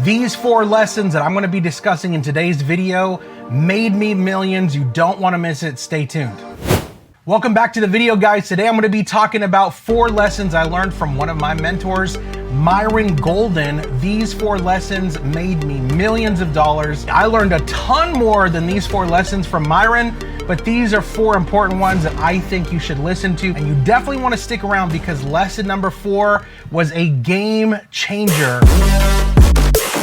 These 4 lessons that I'm going to be discussing in today's video made me millions. You don't want to miss it. Stay tuned. Welcome back to the video, guys. Today I'm going to be talking about 4 lessons I learned from one of my mentors, Myron 𝐂𝐤𝐬. These 4 lessons made me millions of dollars. I learned a ton more than these 4 lessons from Myron, but these are 4 important ones that I think you should listen to, and you definitely want to stick around because lesson number 4 was a game changer.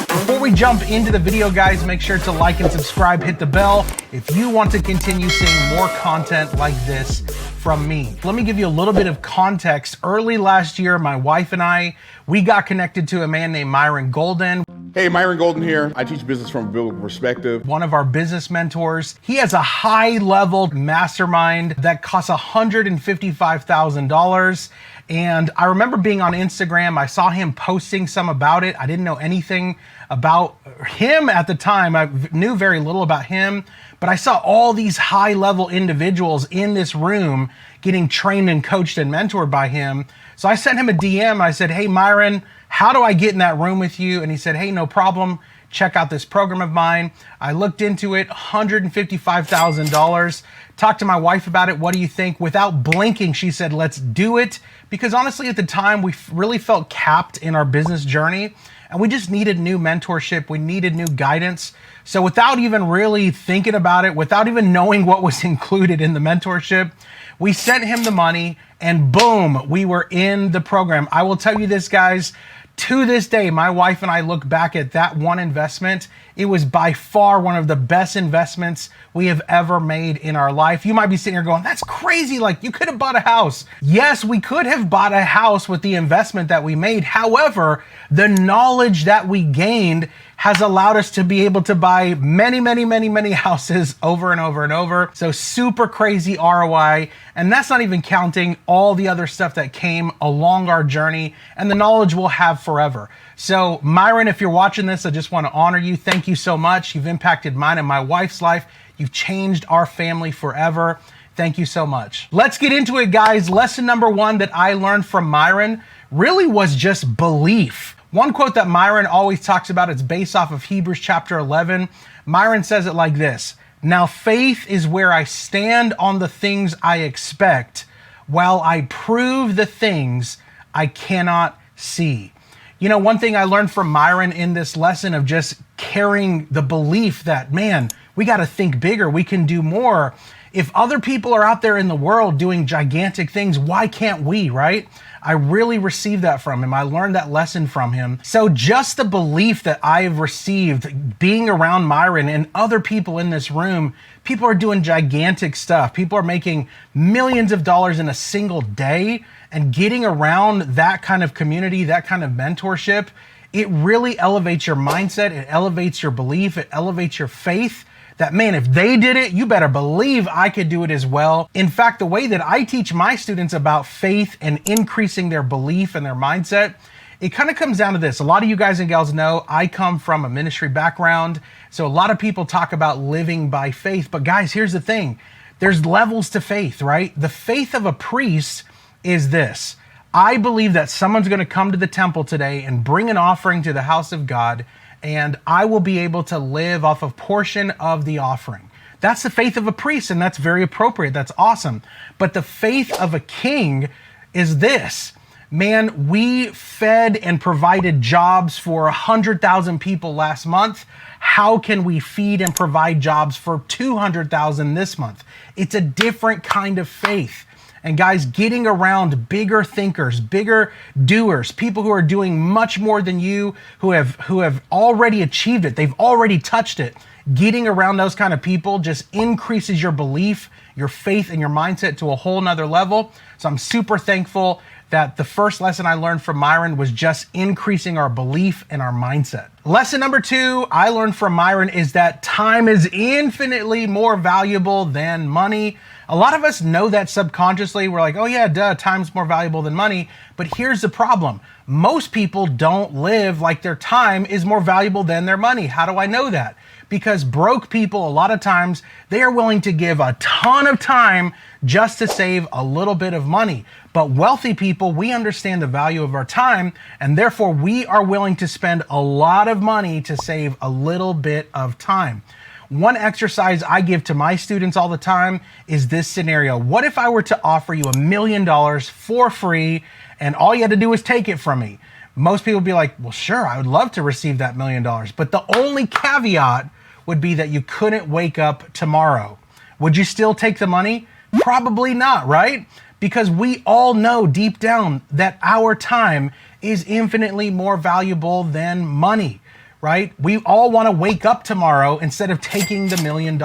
Before we jump into the video, guys, make sure to like and subscribe, hit the bell if you want to continue seeing more content like this from me. Let me give you a little bit of context. Early last year, my wife and we got connected to a man named Myron 𝐂𝐤𝐬. Hey, Myron 𝐂𝐤𝐬 here. I teach business from a biblical perspective. One of our business mentors. He has a high-level mastermind that costs $155,000. And I remember being on Instagram. I saw him posting some about it. I didn't know anything about him at the time. I knew very little about him, but I saw all these high-level individuals in this room getting trained and coached and mentored by him. So I sent him a DM. I said, hey, Myron, how do I get in that room with you? And he said, hey, no problem. Check out this program of mine. I looked into it, $155,000. Talked to my wife about it. What do you think? Without blinking, she said, let's do it. Because honestly, at the time, we really felt capped in our business journey and we just needed new mentorship. We needed new guidance. So without even really thinking about it, without even knowing what was included in the mentorship, we sent him the money and boom, we were in the program. I will tell you this, guys. To this day, my wife and I look back at that one investment. It was by far one of the best investments we have ever made in our life. You might be sitting here going, that's crazy. Like, you could have bought a house. Yes, we could have bought a house with the investment that we made. However, the knowledge that we gained has allowed us to be able to buy many houses over and over and over. So super crazy ROI. And that's not even counting all the other stuff that came along our journey and the knowledge we'll have forever. So Myron, if you're watching this, I just want to honor you. Thank you so much. You've impacted mine and my wife's life. You've changed our family forever. Thank you so much. Let's get into it, guys. Lesson number 1 that I learned from Myron really was just belief. One quote that Myron always talks about, it's based off of Hebrews chapter 11. Myron says it like this: now faith is where I stand on the things I expect, while I prove the things I cannot see. You know, one thing I learned from Myron in this lesson of just carrying the belief that, man, we got to think bigger, we can do more. If other people are out there in the world doing gigantic things, why can't we, right? I really received that from him. I learned that lesson from him. So just the belief that I've received being around Myron and other people in this room, people are doing gigantic stuff. People are making millions of dollars in a single day, and getting around that kind of community, that kind of mentorship, it really elevates your mindset. It elevates your belief. It elevates your faith. That, man, if they did it, you better believe I could do it as well. In fact, the way that I teach my students about faith and increasing their belief and their mindset, it kind of comes down to this. A lot of you guys and gals know I come from a ministry background. So a lot of people talk about living by faith. But guys, here's the thing. There's levels to faith, right? The faith of a priest is this. I believe that someone's going to come to the temple today and bring an offering to the house of God, and I will be able to live off a portion of the offering. That's the faith of a priest, and that's very appropriate. That's awesome. But the faith of a king is this. Man, we fed and provided jobs for 100,000 people last month. How can we feed and provide jobs for 200,000 this month? It's a different kind of faith. And guys, getting around bigger thinkers, bigger doers, people who are doing much more than you, who have already achieved it, they've already touched it. Getting around those kind of people just increases your belief, your faith, and your mindset to a whole nother level. So I'm super thankful that the first lesson I learned from Myron was just increasing our belief and our mindset. Lesson number 2 I learned from Myron is that time is infinitely more valuable than money. A lot of us know that subconsciously. We're like, oh yeah, duh, time's more valuable than money. But here's the problem. Most people don't live like their time is more valuable than their money. How do I know that? Because broke people, a lot of times, they are willing to give a ton of time just to save a little bit of money. But wealthy people, we understand the value of our time, and therefore we are willing to spend a lot of money to save a little bit of time. One exercise I give to my students all the time is this scenario. What if I were to offer you $1 million for free and all you had to do was take it from me? Most people would be like, well, sure, I would love to receive that $1 million. But the only caveat would be that you couldn't wake up tomorrow. Would you still take the money? Probably not, right? Because we all know deep down that our time is infinitely more valuable than money, right? We all want to wake up tomorrow instead of taking the $1 million.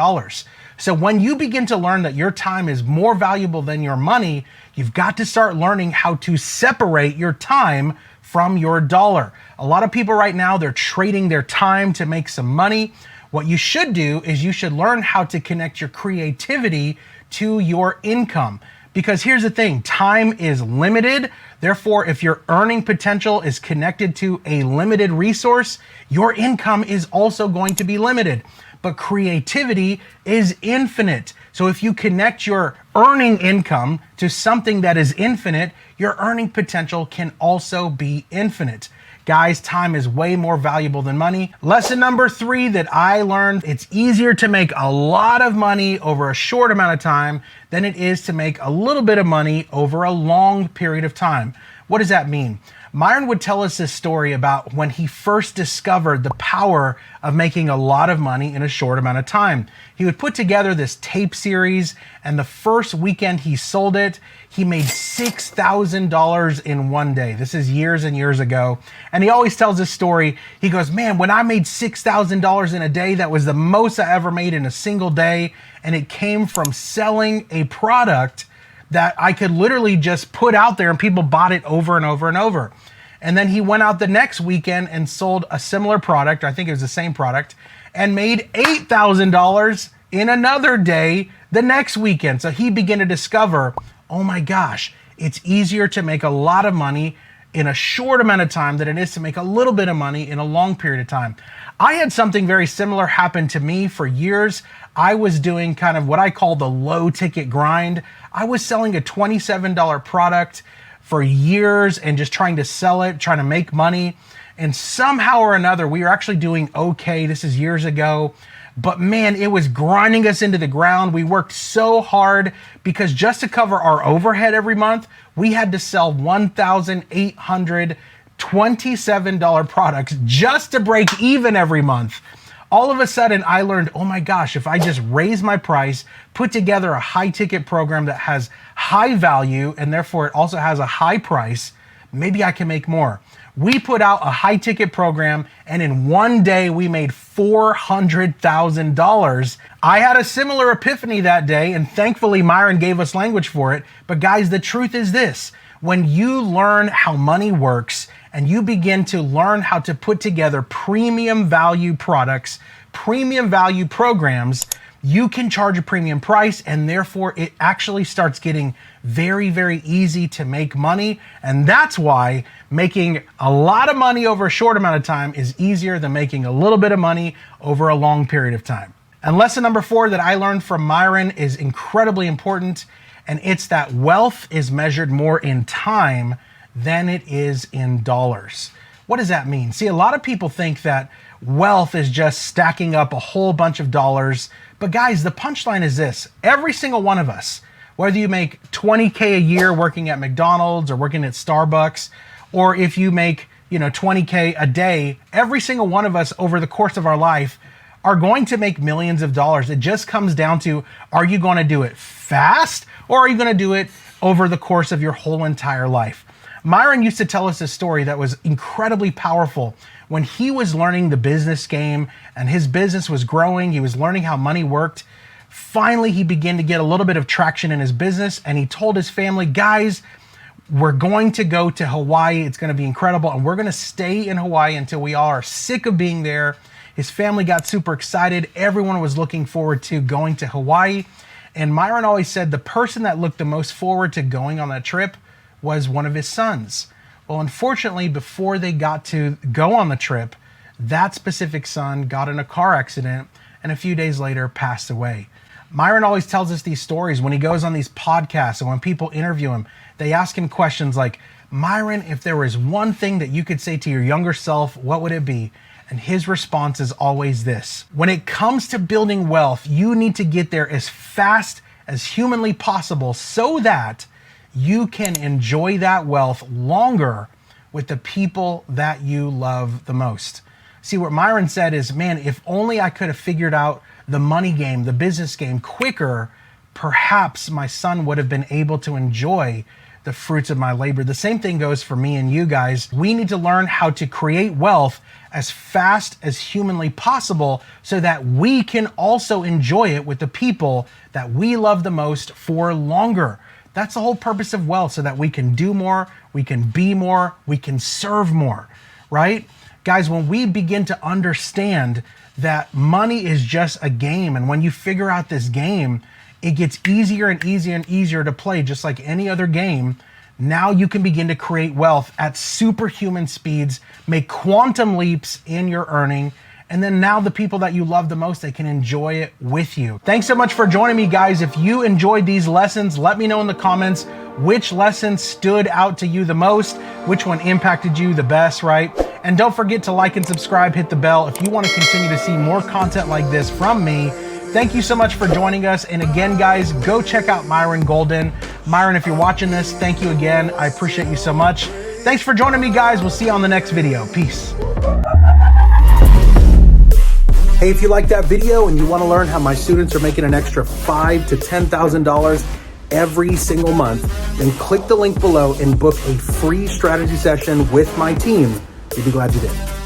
So when you begin to learn that your time is more valuable than your money, you've got to start learning how to separate your time from your dollar. A lot of people right now, they're trading their time to make some money. What you should do is you should learn how to connect your creativity to your income. Because here's the thing, time is limited. Therefore, if your earning potential is connected to a limited resource, your income is also going to be limited. But creativity is infinite. So if you connect your earning income to something that is infinite, your earning potential can also be infinite. Guys, time is way more valuable than money. Lesson number 3 that I learned, it's easier to make a lot of money over a short amount of time than it is to make a little bit of money over a long period of time. What does that mean? Myron would tell us this story about when he first discovered the power of making a lot of money in a short amount of time. He would put together this tape series, and the first weekend he sold it, he made $6,000 in one day. This is years and years ago. And he always tells this story. He goes, man, when I made $6,000 in a day, that was the most I ever made in a single day. And it came from selling a product that I could literally just put out there and people bought it over and over and over. And then he went out the next weekend and sold a similar product, I think it was the same product, and made $8,000 in another day the next weekend. So he began to discover, oh my gosh, it's easier to make a lot of money in a short amount of time than it is to make a little bit of money in a long period of time. I had something very similar happen to me for years. I was doing kind of what I call the low ticket grind. I was selling a $27 product for years and just trying to sell it, trying to make money. And somehow or another, we were actually doing okay. This is years ago. But man, it was grinding us into the ground. We worked so hard because just to cover our overhead every month, we had to sell $1,827 products just to break even every month. All of a sudden, I learned, oh my gosh, if I just raise my price, put together a high ticket program that has high value and therefore it also has a high price, maybe I can make more. We put out a high ticket program and in one day we made $400,000. I had a similar epiphany that day and thankfully Myron gave us language for it. But guys, the truth is this, when you learn how money works and you begin to learn how to put together premium value products, premium value programs, you can charge a premium price and therefore it actually starts getting very, very easy to make money. And that's why making a lot of money over a short amount of time is easier than making a little bit of money over a long period of time. And lesson number 4 that I learned from Myron is incredibly important. And it's that wealth is measured more in time than it is in dollars. What does that mean? See, a lot of people think that wealth is just stacking up a whole bunch of dollars. But guys, the punchline is this. Every single one of us, whether you make $20K a year working at McDonald's or working at Starbucks, or if you make, $20K a day, every single one of us over the course of our life are going to make millions of dollars. It just comes down to, are you going to do it fast or are you going to do it over the course of your whole entire life? Myron used to tell us a story that was incredibly powerful. When he was learning the business game and his business was growing, he was learning how money worked. Finally, he began to get a little bit of traction in his business and he told his family, guys, we're going to go to Hawaii. It's going to be incredible. And we're going to stay in Hawaii until we all are sick of being there. His family got super excited. Everyone was looking forward to going to Hawaii. And Myron always said the person that looked the most forward to going on that trip was one of his sons. Well, unfortunately, before they got to go on the trip, that specific son got in a car accident and a few days later passed away. Myron always tells us these stories when he goes on these podcasts and when people interview him. They ask him questions like, Myron, if there was one thing that you could say to your younger self, what would it be? And his response is always this: when it comes to building wealth, you need to get there as fast as humanly possible so that you can enjoy that wealth longer with the people that you love the most. See, what Myron said is, man, if only I could have figured out the money game, the business game quicker, perhaps my son would have been able to enjoy the fruits of my labor. The same thing goes for me and you guys. We need to learn how to create wealth as fast as humanly possible so that we can also enjoy it with the people that we love the most for longer. That's the whole purpose of wealth, so that we can do more, we can be more, we can serve more, right? Guys, when we begin to understand that money is just a game, and when you figure out this game, it gets easier and easier and easier to play, just like any other game. Now you can begin to create wealth at superhuman speeds, make quantum leaps in your earning, and then now the people that you love the most, they can enjoy it with you. Thanks so much for joining me, guys. If you enjoyed these lessons, let me know in the comments which lesson stood out to you the most, which one impacted you the best, right? And don't forget to like and subscribe, hit the bell if you want to continue to see more content like this from me. Thank you so much for joining us. And again, guys, go check out Myron Golden. Myron, if you're watching this, thank you again. I appreciate you so much. Thanks for joining me, guys. We'll see you on the next video. Peace. Hey, if you like that video and you want to learn how my students are making an extra $5,000 to $10,000 every single month, then click the link below and book a free strategy session with my team. You'd be glad you did.